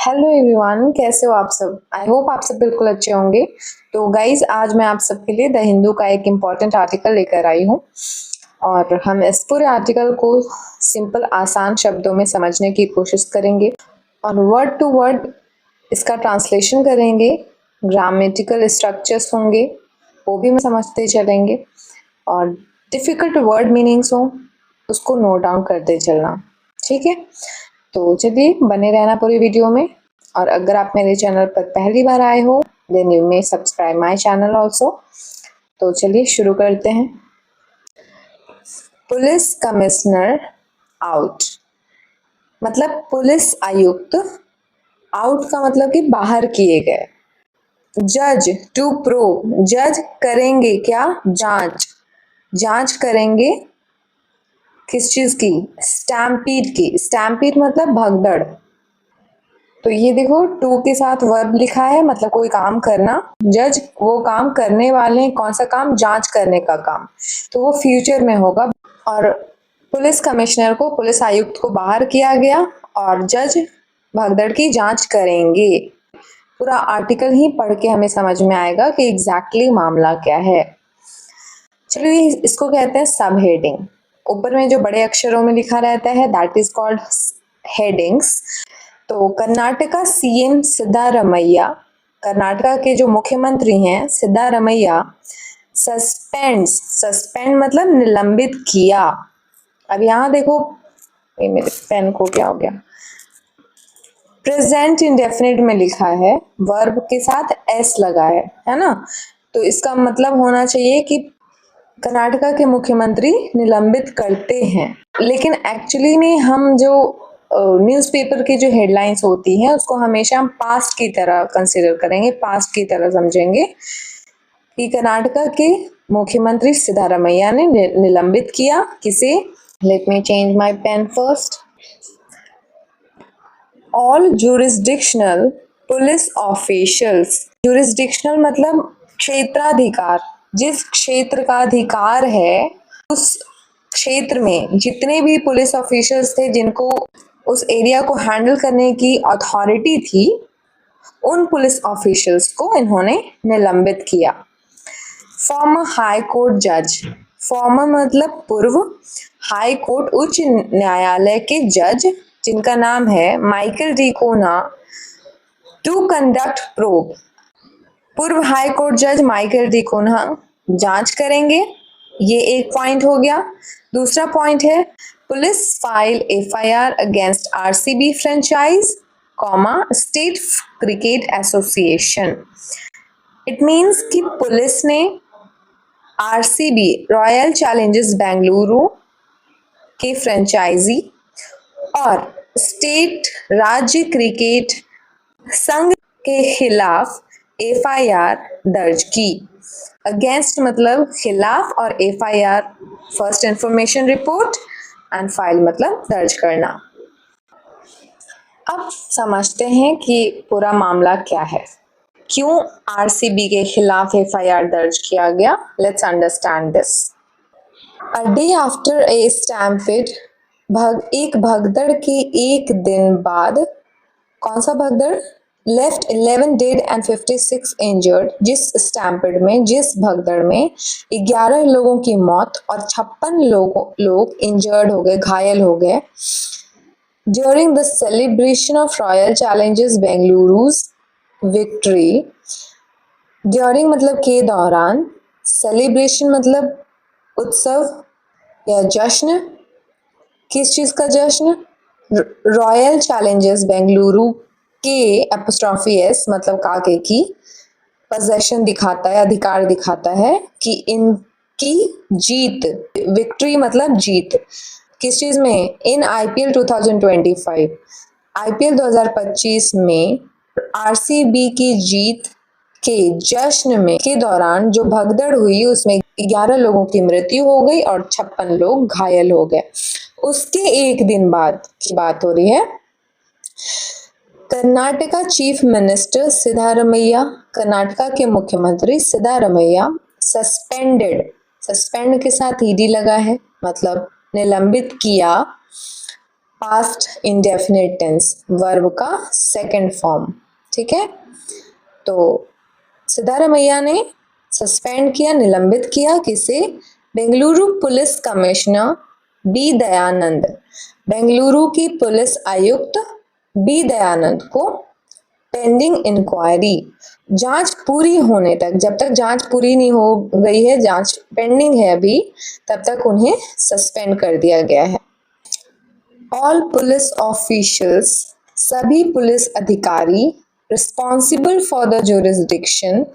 Hello everyone, कैसे हो आप सब। आई होप आप सब बिल्कुल अच्छे होंगे। तो गाइज, आज मैं आप सबके लिए द हिंदू का एक इम्पॉर्टेंट आर्टिकल लेकर आई हूँ और हम इस पूरे आर्टिकल को सिंपल आसान शब्दों में समझने की कोशिश करेंगे और वर्ड टू वर्ड इसका ट्रांसलेशन करेंगे। ग्रामेटिकल स्ट्रक्चर्स होंगे वो भी हम समझते चलेंगे और डिफ़िकल्ट वर्ड मीनिंग्स हो उसको नोट डाउन करते चलना। ठीक है, तो चलिए बने रहना पूरी वीडियो में। और अगर आप मेरे चैनल पर पहली बार आए हो then you may subscribe my channel also. तो चलिए शुरू करते हैं। पुलिस कमिश्नर आउट मतलब पुलिस आयुक्त, आउट का मतलब कि बाहर किए गए। जज टू प्रूव, जज करेंगे क्या, जांच, जांच करेंगे किस चीज की, स्टैम्पीड की। स्टैम्पीड मतलब भगदड़। तो ये देखो टू के साथ वर्ब लिखा है, मतलब कोई काम करना। जज वो काम करने वाले हैं, कौन सा काम, जांच करने का काम, तो वो फ्यूचर में होगा। और पुलिस कमिश्नर को, पुलिस आयुक्त को बाहर किया गया और जज भगदड़ की जांच करेंगे। पूरा आर्टिकल ही पढ़ के हमें समझ में आएगा कि एग्जैक्टली मामला क्या है। चलिए इसको कहते हैं सब हेडिंग। ऊपर में जो बड़े अक्षरों में लिखा रहता है दैट इज कॉल्ड हेडिंग्स। तो कर्नाटका सीएम सिद्धारमैया, कर्नाटका के जो मुख्यमंत्री हैं सिद्धारमैया, सस्पेंड्स, सस्पेंड मतलब निलंबित किया। अब यहाँ देखो, ये मेरे पेन को क्या हो गया, प्रेजेंट इंडेफिनिट में लिखा है, वर्ब के साथ एस लगा है ना। तो इसका मतलब होना चाहिए कि कर्नाटका के मुख्यमंत्री निलंबित करते हैं। लेकिन एक्चुअली में हम जो न्यूज़पेपर की जो हेडलाइंस होती हैं उसको हमेशा हम पास्ट की तरह कंसिडर करेंगे, पास्ट की तरह समझेंगे कि कर्नाटका के मुख्यमंत्री सिद्धारमैया ने निलंबित किया किसे। Let me change my pen first. All jurisdictional police officials, jurisdictional मतलब क्षेत्राधिकार, जिस क्षेत्र का अधिकार है उस क्षेत्र में जितने भी पुलिस ऑफिशियल्स थे जिनको उस एरिया को हैंडल करने की अथॉरिटी थी, उन पुलिस ऑफिशियल्स को इन्होंने निलंबित किया। फॉर्मर हाई कोर्ट जज, फॉर्मर मतलब पूर्व, हाई कोर्ट उच्च न्यायालय के जज जिनका नाम है माइकल डिकोना, टू कंडक्ट प्रोब, पूर्व हाई कोर्ट जज माइकल डिकोना जांच करेंगे। ये एक पॉइंट हो गया। दूसरा पॉइंट है police file FIR against RCB franchise comma state cricket association. It means कि पुलिस ने आरसीबी रॉयल चैलेंजर्स बेंगलुरु के फ्रेंचाइजी और स्टेट राज्य क्रिकेट संघ के खिलाफ एफआईआर दर्ज की। अगेंस्ट मतलब खिलाफ और FIR first information report and file मतलब दर्ज करना। अब समझते हैं कि पूरा मामला क्या है, क्यों आरसीबी के खिलाफ एफआईआर दर्ज किया गया। Let's understand this. A day after a stampede, एक भगदड़ के एक दिन बाद, कौन सा भगदड़, लेफ्ट 11 डेड एंड 56 इंजर्ड, जिस स्टैम्पेड में, जिस भगदड़ में 11 लोगों की मौत और 56 लोग इंजर्ड हो गए, घायल हो गए। During the celebration of Royal Challengers Bengaluru's victory, during मतलब के दौरान, सेलिब्रेशन मतलब उत्सव या जश्न, किस चीज का जश्न, रॉयल चैलेंजर्स बेंगलुरु के एपोस्ट्रॉफी एस मतलब काके की पोजेशन दिखाता है, अधिकार दिखाता है कि इनकी जीत, विक्ट्री मतलब जीत, किस चीज में, इन आईपीएल 2025, आईपीएल 2025 में आरसीबी की जीत के जश्न में के दौरान जो भगदड़ हुई उसमें 11 लोगों की मृत्यु हो गई और 56 लोग घायल हो गए। उसके एक दिन बाद की बात हो रही है। कर्नाटका चीफ मिनिस्टर सिद्धारमैया, कर्नाटका के मुख्यमंत्री सिद्धारमैया सस्पेंडेड, सस्पेंड के साथ ईडी लगा है मतलब निलंबित किया, पास्ट इंडेफिनिट टेंस, वर्ब का सेकंड फॉर्म। ठीक है, तो सिद्धारमैया ने सस्पेंड किया, निलंबित किया किसे? Bengaluru police commissioner B Dayanand, Bengaluru की पुलिस आयुक्त बी दयानंद को पेंडिंग इंक्वायरी, जांच पूरी होने तक, जब तक जांच पूरी नहीं हो गई है, जांच पेंडिंग है अभी, तब तक उन्हें सस्पेंड कर दिया गया है। ऑल पुलिस ऑफिशियल्स, सभी पुलिस अधिकारी, रिस्पॉन्सिबल फॉर द जुरिस्डिक्शन,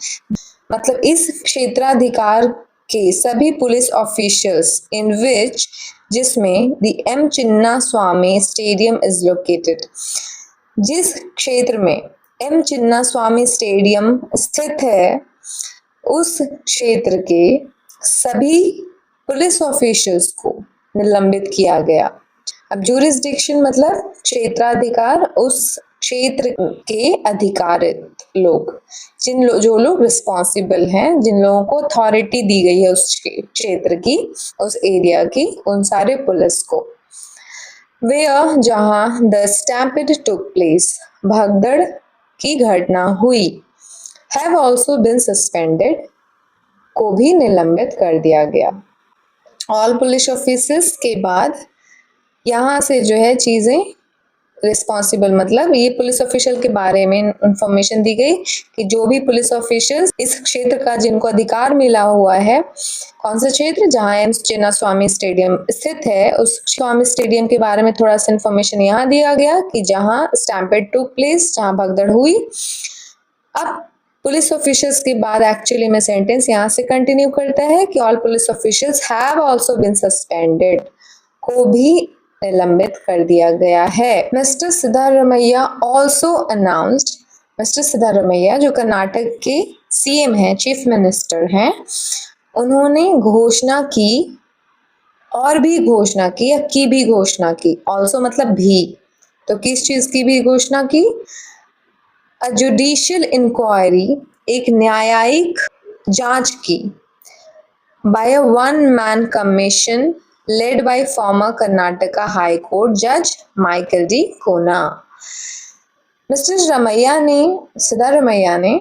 मतलब इस क्षेत्राधिकार के सभी पुलिस ऑफिशियल्स इन विच, जिसमें the M Chinnaswamy stadium is located, जिस क्षेत्र में एम चिन्ना स्वामी स्टेडियम स्थित है, उस क्षेत्र के सभी पुलिस ऑफिशियल्स को निलंबित किया गया। अब जुरिस्डिक्शन मतलब क्षेत्राधिकार, उस क्षेत्र के अधिकारित लोग, जो लोग रिस्पॉन्सिबल हैं, जिन लोगों को अथॉरिटी दी गई है उस क्षेत्र की, उस एरिया की, उन सारे पुलिस को। वेयर, जहां द स्टैम्पिड टुक प्लेस, भगदड़ की घटना हुई, हैव ऑल्सो बिन सस्पेंडेड, को भी निलंबित कर दिया गया। ऑल पुलिस ऑफिसर्स के बाद यहाँ से जो है चीजें, रिस्पॉन्सिबल मतलब ये पुलिस ऑफिशियल के बारे में इंफॉर्मेशन दी गई कि जो भी पुलिस ऑफिशियल इस क्षेत्र का जिनको अधिकार मिला हुआ है, कौन सा क्षेत्र, जहां एम चिन्ना स्वामी स्टेडियम स्थित है, उस स्वामी स्टेडियम के बारे में थोड़ा सा इंफॉर्मेशन यहाँ दिया गया कि जहां स्टैम्पेड टुक प्लेस, जहां भगदड़ हुई। अब पुलिस ऑफिशियल्स के बाद एक्चुअली में सेंटेंस यहाँ से कंटिन्यू करता है कि all police officials have also been suspended, को भी निलंबित कर दिया गया है। Mister Siddaramaiah also announced, mister Siddaramaiah जो कर्नाटक के सीएम हैं, चीफ मिनिस्टर हैं, उन्होंने घोषणा की, और भी घोषणा की या की भी घोषणा की, ऑल्सो मतलब भी, तो किस चीज की भी घोषणा की? अ जुडिशियल इंक्वायरी, एक न्यायिक जांच की, by a one man commission led by former Karnataka High Court Judge Michael D. Kona. Mister Siddaramaiah ने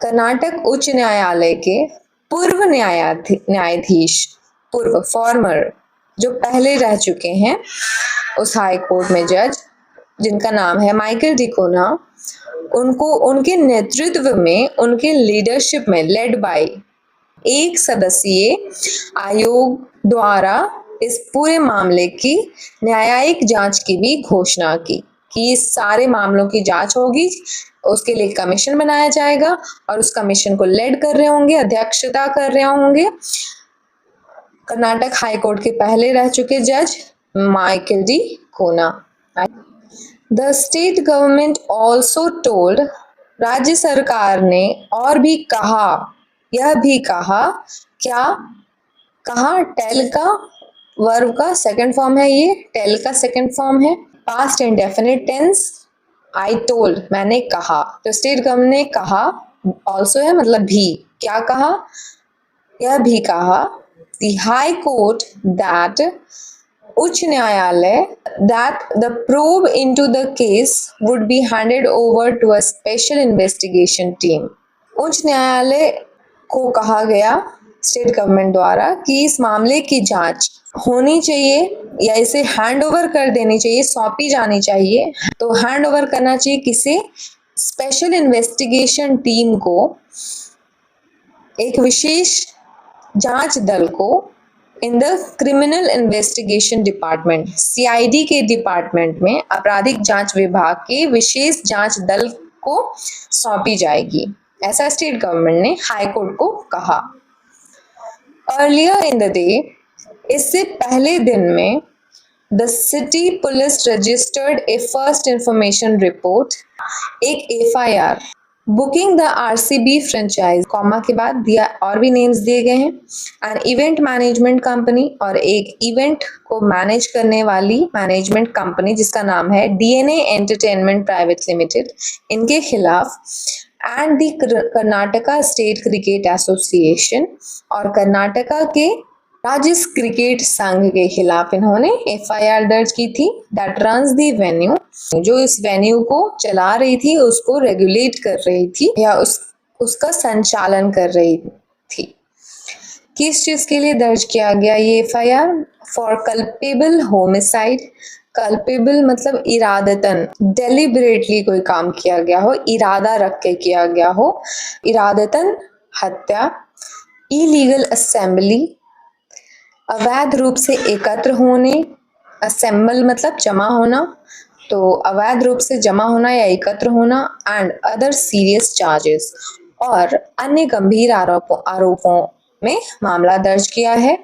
कर्नाटक उच्च न्यायालय के पूर्व न्यायाधीश, पूर्व फॉर्मर, जो पहले रह चुके हैं उस हाई कोर्ट में जज, जिनका नाम है माइकल डी कोना, उनको उनके नेतृत्व में, उनके लीडरशिप में, लेड बाय एक सदस्यीय आयोग द्वारा इस पूरे मामले की न्यायिक जांच की भी घोषणा की कि इस सारे मामलों की जांच होगी, उसके लिए कमीशन बनाया जाएगा और उस कमीशन को लेड कर रहे होंगे, अध्यक्षता कर रहे होंगे कर्नाटक हाई कोर्ट के पहले रह चुके जज माइकल डी कोना। The state government also told, राज्य सरकार ने और भी कहा, यह भी कहा, क्या कहा? टेल का वर्ब का सेकंड फॉर्म है, ये टेल का सेकंड फॉर्म है, past indefinite tense, I told, मैंने कहा, तो स्टेट गवर्नमेंट ने कहा, ऑल्सो है मतलब भी, क्या कहा? यह भी कहा, द हाई कोर्ट दैट, उच्च न्यायालय, that the probe into the case would be handed over to a special investigation team, उच्च न्यायालय को कहा गया स्टेट गवर्नमेंट द्वारा कि इस मामले की जांच होनी चाहिए या इसे हैंड ओवर कर देनी चाहिए, सौंपी जानी चाहिए, तो हैंड ओवर करना चाहिए किसे? स्पेशल इन्वेस्टिगेशन टीम को, एक विशेष जांच दल को, in the criminal investigation department, CID के डिपार्टमेंट में, आपराधिक जांच विभाग के विशेष जांच दल को सौंपी जाएगी, ऐसा स्टेट गवर्नमेंट ने हाई कोर्ट को कहा। अर्लियर इन द डे, इससे पहले दिन में, the city police registered a first information report, एक FIR, booking the RCB franchise, comma के बाद दिया और भी नेम्स दिए गए हैं, एंड इवेंट मैनेजमेंट कंपनी, और एक इवेंट को मैनेज करने वाली मैनेजमेंट कंपनी जिसका नाम है डीएनए एंटरटेनमेंट प्राइवेट लिमिटेड, इनके खिलाफ, and the Karnataka state cricket association, और कर्नाटका के राजिस क्रिकेट संघ के खिलाफ इन्होंने एफआईआर दर्ज की थी। दैट रन्स दी वेन्यू, जो इस वेन्यू को चला रही थी, उसको रेगुलेट कर रही थी या उसका संचालन कर रही थी। किस चीज के लिए दर्ज किया गया ये FIR? For culpable homicide. Culpable मतलब इरादतन, डेलिबरेटली कोई काम किया गया हो, इरादा रख के किया गया हो, इरादतन हत्या। इलीगल असेंबली, अवैध रूप से एकत्र होने। असेंबल मतलब जमा होना, तो अवैध रूप से जमा होना या एकत्र होना। एंड अदर सीरियस चार्जेस, और अन्य गंभीर आरोपों में मामला दर्ज किया है।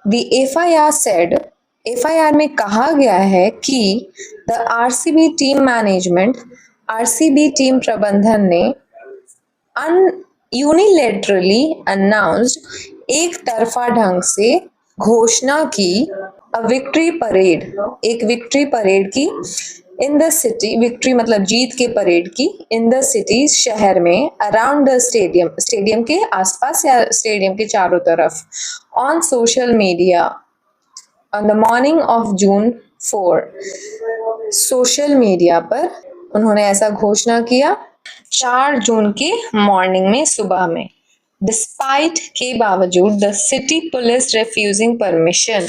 द एफआईआर सेड, एफआईआर में कहा गया है कि the RCB team management, RCB team प्रबंधन ने यूनिलेटरली अनाउंस्ड, एक तरफा ढंग से घोषणा की, अ विक्ट्री परेड, एक विक्ट्री परेड की, इन द सिटी, विक्ट्री मतलब जीत के परेड की, इन द सिटी शहर में, अराउंड द स्टेडियम, स्टेडियम के आसपास या स्टेडियम के चारों तरफ, on social media, on the morning of June 4, social media पर उन्होंने ऐसा घोषणा किया 4 जून के मॉर्निंग में, सुबह में। डिस्पाइट के बावजूद, the city police refusing permission,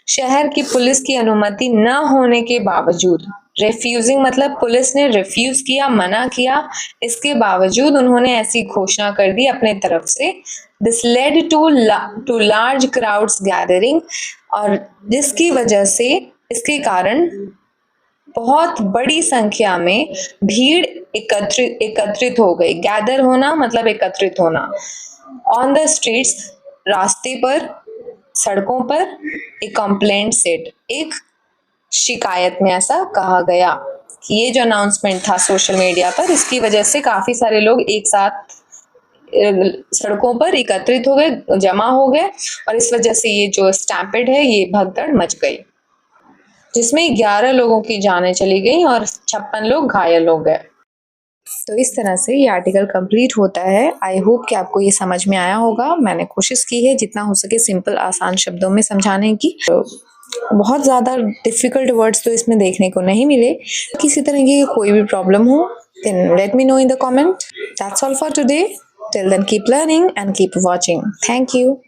शहर की पुलिस की अनुमति न होने के बावजूद, रिफ्यूजिंग मतलब पुलिस ने रिफ्यूज किया, मना किया, इसके बावजूद उन्होंने ऐसी घोषणा कर दी अपने तरफ से। This led to large crowds gathering, और जिसकी वजह से, इसके कारण बहुत बड़ी संख्या में भीड़ एकत्रित हो गई। गैदर होना मतलब एकत्रित होना। ऑन द स्ट्रीट्स, रास्ते पर, सड़कों पर, एक कंप्लेंट सेट, एक शिकायत में ऐसा कहा गया कि ये जो अनाउंसमेंट था सोशल मीडिया पर, इसकी वजह से काफी सारे लोग एक साथ सड़कों पर एकत्रित हो गए, जमा हो गए, और इस वजह से ये जो स्टैम्पेड है, ये भगदड़ मच गई, जिसमें 11 लोगों की जानें चली गई और 56 लोग घायल हो गए। तो इस तरह से ये आर्टिकल कंप्लीट होता है। आई होप कि आपको ये समझ में आया होगा। मैंने कोशिश की है जितना हो सके सिंपल आसान शब्दों में समझाने की। तो बहुत ज़्यादा डिफिकल्ट वर्ड्स तो इसमें देखने को नहीं मिले। किसी तरह की कोई भी प्रॉब्लम हो, then let me know in the comment. That's all for today. Till then, keep learning and keep watching. Thank you.